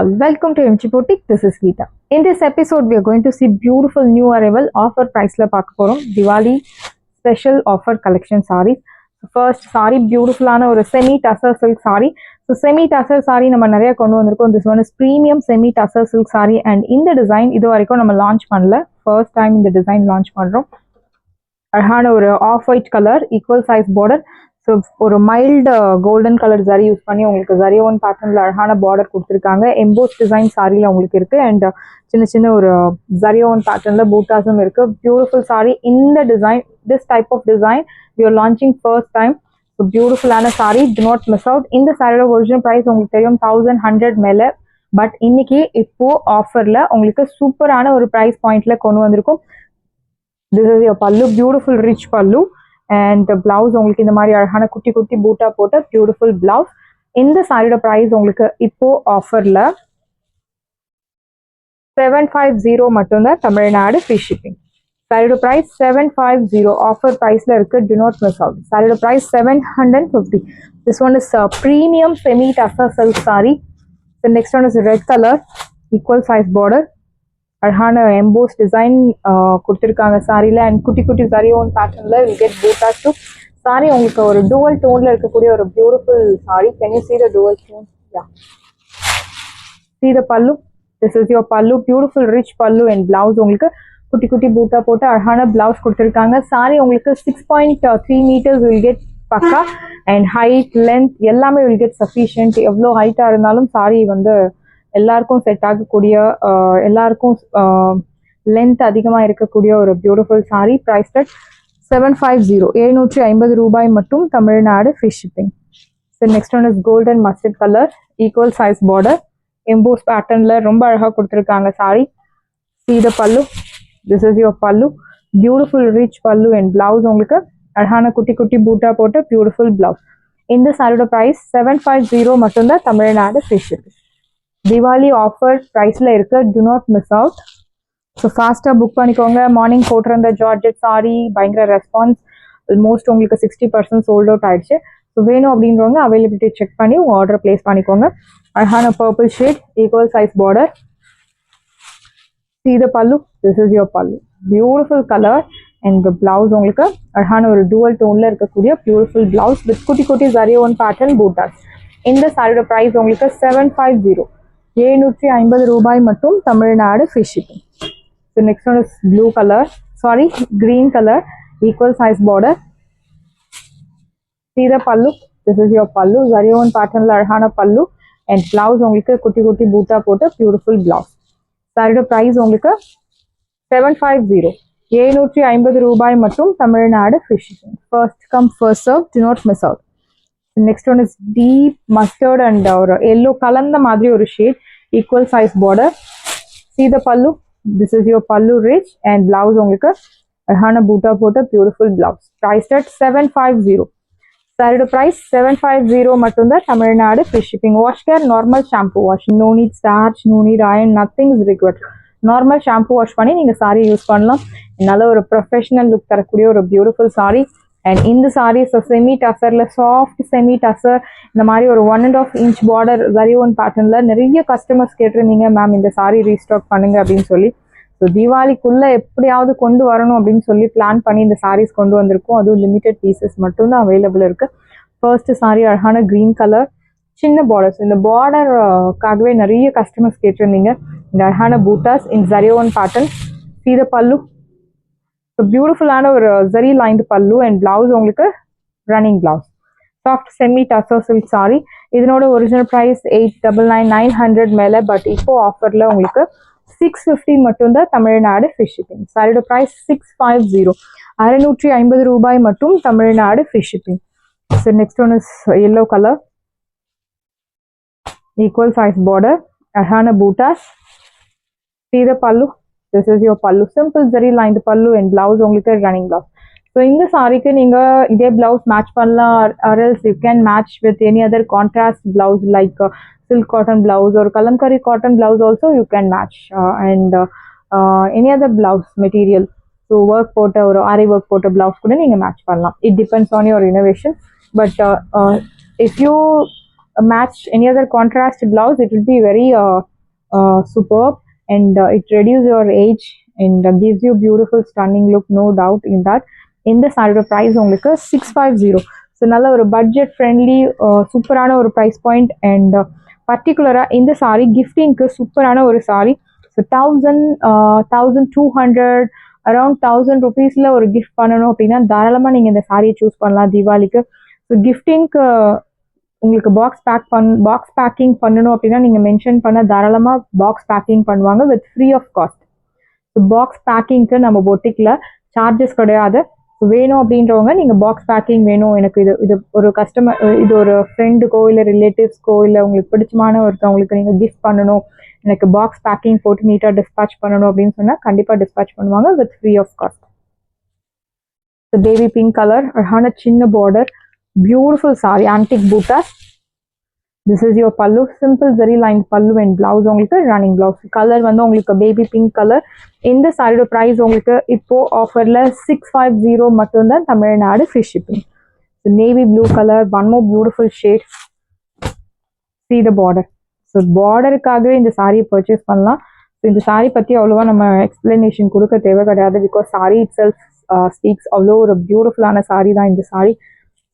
all, welcome to MG Boutique. This is Geeta. In this episode, we are going to see beautiful new arrival offer price la paakaporum Diwali special offer collection sarees. So first saree beautiful ana or semi tussar silk saree. So semi tussar saree நம்ம நிறைய கொண்டு வந்திருக்கோம். This one is premium semi tussar silk saree and in the design இது வரைக்கும் நம்ம launch பண்ணல. First time இந்த design launch பண்றோம். அழகான ஒரு off white colour equal size border. So ஒரு mild golden colour zari use பண்ணி உங்களுக்கு ஜரி ஒன் பேட்டர்னில் அழகான பார்டர் கொடுத்துருக்காங்க. எம்போஸ் டிசைன் சாரியில் உங்களுக்கு இருக்குது அண்ட் சின்ன சின்ன ஒரு ஜரி ஒன் பேட்டர்னில் பூட்டாஸும் இருக்குது. பியூட்டிஃபுல் சாரி. இந்த design this type of design we are launching first time. So பியூட்டிஃபுல்லான sari, do not miss out. இந்த சாரியோட ஒரிஜினல் ப்ரைஸ் உங்களுக்கு தெரியும் 1100 மேலே. பட் இன்னைக்கு இப்போது ஆஃபரில் உங்களுக்கு சூப்பரான ஒரு ப்ரைஸ் பாயிண்டில் கொண்டு வந்திருக்கும். திஸ் இஸ் யோர் பல்லு, பியூட்டிஃபுல் ரிச் பல்லு அண்ட் பிளவுஸ் உங்களுக்கு இந்த மாதிரி அழகான குட்டி குட்டி பூட்டா போட்ட பியூட்டிஃபுல் பிளவுஸ். இந்த சாரியோட ப்ரைஸ் உங்களுக்கு இப்போ ஆஃபர்ல 750 மட்டும்தான், தமிழ்நாடு ஃப்ரீ ஷிப்பிங். சாரியோட ப்ரைஸ் 750 ஆஃபர் ப்ரைஸ்ல இருக்கு, டு நாட் மிஸ் அவுட். சாரியோட price 750. This one is premium semi tussar silk sari. Next one is red colour equal size border, அழகான எம்போஸ் டிசைன் கொடுத்துருக்காங்க சாரியில் அண்ட் குட்டி குட்டி சாரி ஒன் பேட்டர்னில் will get butas to sari. உங்களுக்கு ஒரு டூவல் டோனில் இருக்கக்கூடிய ஒரு beautiful sari. Can you see the dual tone? Yeah. See the pallu. This is your pallu, beautiful rich pallu and blouse உங்களுக்கு குட்டி குட்டி பூட்டா போட்டு அழகான பிளவுஸ் கொடுத்துருக்காங்க. சாரி உங்களுக்கு 6.3 meters வில் கெட் பக்கா அண்ட் ஹைட் லென்த் எல்லாமே வில் கெட் சஃபிஷியன்ட். எவ்வளோ ஹைட்டாக இருந்தாலும் சாரி வந்து எல்லாருக்கும் செட் ஆகக்கூடிய, எல்லாருக்கும் லென்த் அதிகமாக இருக்கக்கூடிய ஒரு பியூட்டிஃபுல் சாரி. ப்ரைஸ் டட் 750, 750 ரூபாய் மட்டும், Tamil Nadu free shipping. So next one is golden mustard colour equal size border, EMBOSS பேட்டர்னில் ரொம்ப அழகாக கொடுத்துருக்காங்க சாரி. See the பல்லு. This is your pallu, beautiful rich பல்லு அண்ட் பிளவுஸ் உங்களுக்கு அழகான குட்டி குட்டி பூட்டா போட்ட பியூட்டிஃபுல் பிளவுஸ். இந்த சாரியோட ப்ரைஸ் 750 மட்டும்தான், Tamil Nadu free shipping. Diwali offer ப்ரைஸில் இருக்கு, do not miss out. So ஃபாஸ்ட்டாக புக் பண்ணிக்கோங்க. மார்னிங் போட்டிருந்த ஜார்ஜெட் சாரி பயங்கர ரெஸ்பான்ஸ், ஆல்மோஸ்ட் உங்களுக்கு 60% சோல்ட் அவுட் ஆயிடுச்சு. ஸோ வேணும் அப்படின்றவங்க அவைலபிலிட்டி செக் பண்ணி உங்கள் ஆர்டர் பிளேஸ் பண்ணிக்கோங்க. அழகான purple shade equal size border. See the பல்லு. This is your pallu, beautiful colour and blouse உங்களுக்கு அழகான ஒரு டூவல் டோனில் இருக்கக்கூடிய பியூட்டிஃபுல் பிளவுஸ் வித் குட்டி குட்டி ஜரி ஒன் பேட்டர்ன் பூட்டாஸ். இந்த சாரியோட ப்ரைஸ் உங்களுக்கு 750, 750 ரூபாய் மட்டும், Tamil Nadu free shipping. So next one is blue colour, sorry green colour equal size border. See the பல்லு. திஸ் இஸ் யுவர் பல்லு, ஜரி ஒன் பேட்டர்னில் அழகான பல்லு அண்ட் பிளவுஸ் உங்களுக்கு குட்டி குட்டி பூட்டா போட்டு பியூட்டிஃபுல் பிளவுஸ். சாரியோட ப்ரைஸ் உங்களுக்கு 750, 750 ரூபாய் மட்டும், Tamil Nadu free shipping. First come first serve, to not miss out. Next one is deep mustard and ஒரு எல்லோ கலந்த மாதிரி ஒரு shade equal size border. See the பல்லு. திஸ் இஸ் யுவர் பல்லு ரிச் அண்ட் பிளவுஸ் உங்களுக்கு அழகான பூட்டா போட்ட பியூட்டிஃபுல் பிளவுஸ். Price at 750. சாரியோட ப்ரைஸ் 750 மட்டும்தான், Tamil Nadu free shipping. Wash care normal shampoo wash, no need starch, no need iron, nothing is required. Normal shampoo wash பண்ணி நீங்கள் sorry use பண்ணலாம். நல்ல ஒரு ப்ரொஃபஷனல் லுக் தரக்கூடிய ஒரு பியூட்டிஃபுல் சாரி. அண்ட் இந்த சாரீஸ் செமி டசரில் சாஃப்ட் செமி டசர் இந்த மாதிரி ஒரு 1.5 inch பார்டர் ஜரி ஒன் பேட்டர்னில் நிறைய கஸ்டமர்ஸ் கேட்டிருந்தீங்க, மேம் இந்த சாரி ரீஸ்டாக் பண்ணுங்க அப்படின்னு சொல்லி. ஸோ தீபாவளிக்குள்ளே எப்படியாவது கொண்டு வரணும் அப்படின்னு சொல்லி பிளான் பண்ணி இந்த சாரீஸ் கொண்டு வந்திருக்கோம். அதுவும் லிமிடெட் பீசஸ் மட்டும்தான் அவைலபிள் இருக்குது. ஃபர்ஸ்ட் சாரி அழகான க்ரீன் கலர், சின்ன பார்டர்ஸ். இந்த பார்டருக்காகவே நிறைய கஸ்டமர்ஸ் கேட்டிருந்தீங்க. இந்த அழகான butas in zari one pattern. See the pallu. So பியூட்டிஃபுல்லான ஒரு zari lined pallu and blouse உங்களுக்கு running blouse. Soft semi tussar silk sari. இதனோட ஒரிஜினல் ப்ரைஸ் 899, 900 மேலே. பட் இப்போ ஆஃபரில் உங்களுக்கு 650 மட்டும்தான், தமிழ்நாடு ஃப்ரீ ஷிப்பிங். சாரியோட ப்ரைஸ் 650, 650 ரூபாய் மட்டும், Tamil Nadu free shipping. So next one is yellow colour equal size border, அழகான பூட்டாஸ். See the பல்லு. This is your pallu, simple zari lined pallu and blouse உங்களுக்கு running blouse. So இந்த சாரிக்கு நீங்க இதே blouse match பண்ணலாம், or else you can match with any other contrast blouse like silk cotton blouse or kalamkari cotton blouse also you can match and any other blouse material. So work போட்ட ஒரு ஆரி work போட்ட blouse கூட நீங்க match பண்ணலாம். It depends on your innovation, but if you match any other contrast blouse it will be very superb, and it reduces your age and gives you beautiful stunning look, no doubt in that. இந்த சாரியோட price உங்களுக்கு 650. So நல்ல ஒரு budget friendly சூப்பரான ஒரு price point. And பர்டிகுலராக இந்த sorry கிஃப்டிங்க்கு சூப்பரான ஒரு சாரி. ஸோ 1200 அரௌண்ட் 1000 ருபீஸில் ஒரு கிஃப்ட் பண்ணணும் அப்படின்னா தாராளமாக நீங்கள் இந்த சாரியை சூஸ் பண்ணலாம் தீபாவளிக்கு. ஸோ கிஃப்டிங்க்கு உங்களுக்கு பாக்ஸ் பேக்கிங் பண்ணணும் அப்படின்னா நீங்கள் மென்ஷன் பண்ண தாராளமாக பாக்ஸ் பேக்கிங் பண்ணுவாங்க with free of cost. So box பேக்கிங்க்கு நம்ம பொட்டிக்கில் சார்ஜஸ் கிடையாது. வேணும் அப்படின்றவங்க நீங்கள் பாக்ஸ் பேக்கிங் வேணும், எனக்கு இது ஒரு கஸ்டமர், இது ஒரு ஃப்ரெண்டுக்கோ இல்லை ரிலேட்டிவ்ஸ்க்கோ இல்லை உங்களுக்கு பிடிச்சமான ஒருத்தவங்களுக்கு நீங்கள் கிஃப்ட் பண்ணணும், எனக்கு பாக்ஸ் பேக்கிங் போட்டு நீட்டாக டிஸ்பேச் பண்ணணும் அப்படின்னு சொன்னால் கண்டிப்பாக டிஸ்பேச் பண்ணுவாங்க with free of cost. So baby pink colour, அழகான சின்ன border, beautiful sari, antique butas. This is your pallu, simple zari line pallu and blouse உங்களுக்கு ரன்னிங் பிளவுஸ். கலர் வந்து உங்களுக்கு பேபி பிங்க் கலர். இந்த சாரியோட ப்ரைஸ் உங்களுக்கு இப்போ ஆஃபரில் 650 மட்டும்தான், Tamil Nadu free shipping. Navy blue colour, one more beautiful shade. See the border. So பார்டருக்காகவே இந்த சாரியை பர்ச்சேஸ் பண்ணலாம். ஸோ இந்த சாரி பற்றி அவ்வளோவா நம்ம எக்ஸ்பிளனேஷன் கொடுக்க தேவை கிடையாது, because sorry it self speaks. அவ்வளோ ஒரு பியூட்டிஃபுல்லான சாரி தான் இந்த sorry.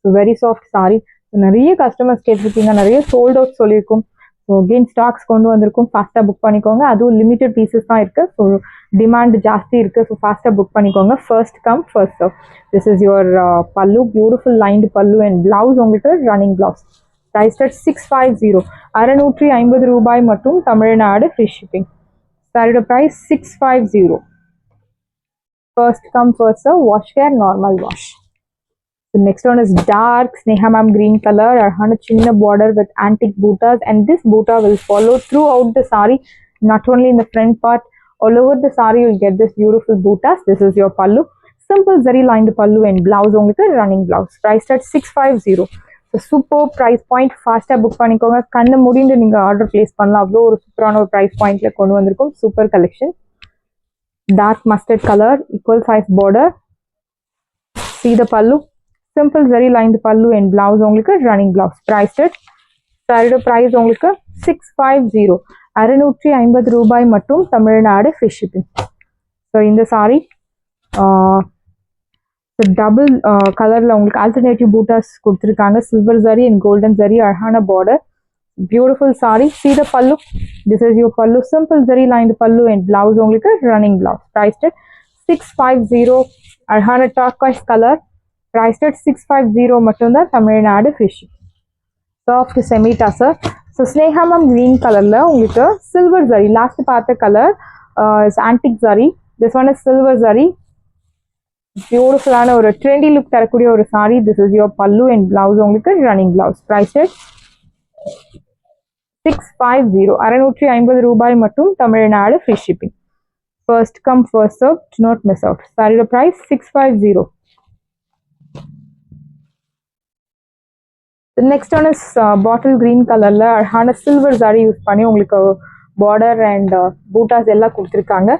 So very soft sorry. நிறைய கஸ்டமர்ஸ் கேட்டிருக்கீங்க, நிறைய சோல்ட் அவுட் சொல்லியிருக்கோம். ஸோ அகெயின் ஸ்டாக்ஸ் கொண்டு வந்திருக்கும், ஃபாஸ்ட்டாக புக் பண்ணிக்கோங்க. அதுவும் லிமிட்டட் பீசஸ் தான் இருக்குது. ஸோ டிமாண்ட் ஜாஸ்தி இருக்குது. ஸோ ஃபாஸ்ட்டாக புக் பண்ணிக்கோங்க. First come first serve. This is your pallu, beautiful lined pallu and blouse உங்களுக்கு ரன்னிங் பிளவுஸ். ப்ரைஸ் அட் 650, 650 ரூபாய் மட்டும், தமிழ்நாடு ஃப்ரீ ஷிப்பிங். சாரியோட price 650. First come first serve, wash care, normal wash. The next one is dark Sneha Ma'am green color, a chinna border with antique bootas, and this boota will follow throughout the sari, not only in the front part, all over the sari you'll get this beautiful bootas. This is your pallu, simple zari lined pallu and blouse only the running blouse, priced at 650. So super price point, faster book பண்ணிக்கோங்க. கண்ணு மூடிட்டு நீங்க order place பண்ணலாம். அவ்வளோ ஒரு சூப்பரான ஒரு price பாயிண்ட்ல கொண்டு வந்திருக்கோம். Super collection. Dark mustard color, equal size border. See the pallu, simple zari lined pallu and blouse உங்களுக்கு running blouse, priced at சாரியோட price உங்களுக்கு 650, 650 ரூபாய் மட்டும், தமிழ்நாடு ஃப்ரீ ஷிப்பிங். ஸோ இந்த சாரி டபுள் கலரில் உங்களுக்கு ஆல்டர்னேட்டிவ் பூட்டாஸ் கொடுத்துருக்காங்க, silver zari and golden zari, அழகான border, beautiful sari. See the pallu, this is your pallu, simple zari lined pallu and blouse உங்களுக்கு running blouse, priced at 650, அழகான turquoise color, priced at 650 மட்டும்தான், Tamil Nadu free shipping. Soft semi tussar. So Sneha ma'am green கலரில் உங்களுக்கு silver zari, last பார்த்த colour is antique zari, this one is silver zari. பியூட்டிஃபுல்லான ஒரு trendy look தரக்கூடிய ஒரு sari. This is your pallu and blouse உங்களுக்கு ரன்னிங் பிளவுஸ், priced at 650, 650 ரூபாய் மட்டும், Tamil Nadu free shipping. First come first serve, do not miss out. சாரியோட price 650. Next one is bottle green கலர்ல அழகான சில்வர் சாரி யூஸ் பண்ணி உங்களுக்கு பார்டர் அண்ட் பூட்டாஸ் எல்லாம் கொடுத்துருக்காங்க.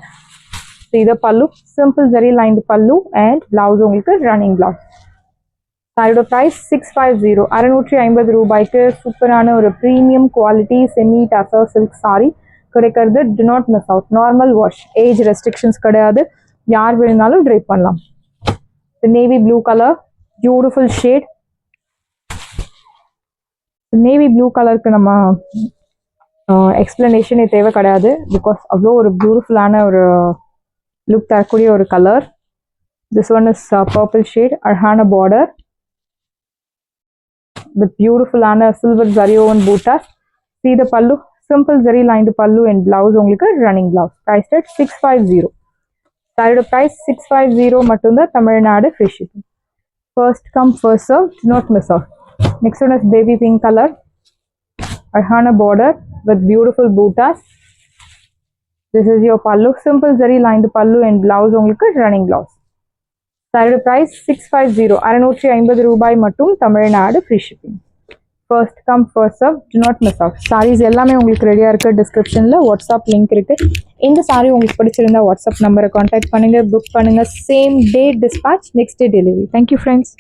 இதை pallu, simple zari lined pallu and blouse உங்களுக்கு ரன்னிங் பிளவுஸ். சாரியோட ப்ரைஸ் 650, 650 ரூபாய்க்கு சூப்பரான ஒரு premium quality semi tussar silk sari கிடைக்கிறது. Do not miss out. Normal wash, age restrictions கிடையாது, யார் வேணுனாலும் ட்ரை பண்ணலாம். Navy blue colour, beautiful shade. Navy blue கலருக்கு நம்ம எக்ஸ்பிளனேஷனே தேவை கிடையாது, பிகாஸ் அவ்வளோ ஒரு பியூட்டிஃபுல்லான ஒரு லுக் தரக்கூடிய ஒரு colour. This one is purple shade, அழகான பார்டர் வித் பியூட்டிஃபுல்லான சில்வர் ஜரியோன் butas. See the pallu, simple zari lined pallu and blouse உங்களுக்கு ரன்னிங் பிளவுஸ், priced at 650. சாரியோட ப்ரைஸ் 650 மட்டும்தான், Tamil Nadu free shipping. First come first serve, do not miss out. Next one is baby pink color, அழகான border with beautiful bootas. This is your pallu, simple zari lined pallu and blouse உங்களுக்கு running blouse. சாரியோட price 650, 650 ரூபாய் மட்டும், Tamil Nadu free shipping. First come first serve, do not miss out. Saris எல்லாமே உங்களுக்கு ரெடியாக இருக்குது. டிஸ்கிரிப்ஷனில் வாட்ஸ்அப் லிங்க் இருக்குது. இந்த சாரி உங்களுக்கு பிடிச்சிருந்தா வாட்ஸ்அப் நம்பரை கான்டாக்ட் பண்ணுங்கள், புக் பண்ணுங்கள். Same day dispatch, next day delivery. Thank you friends.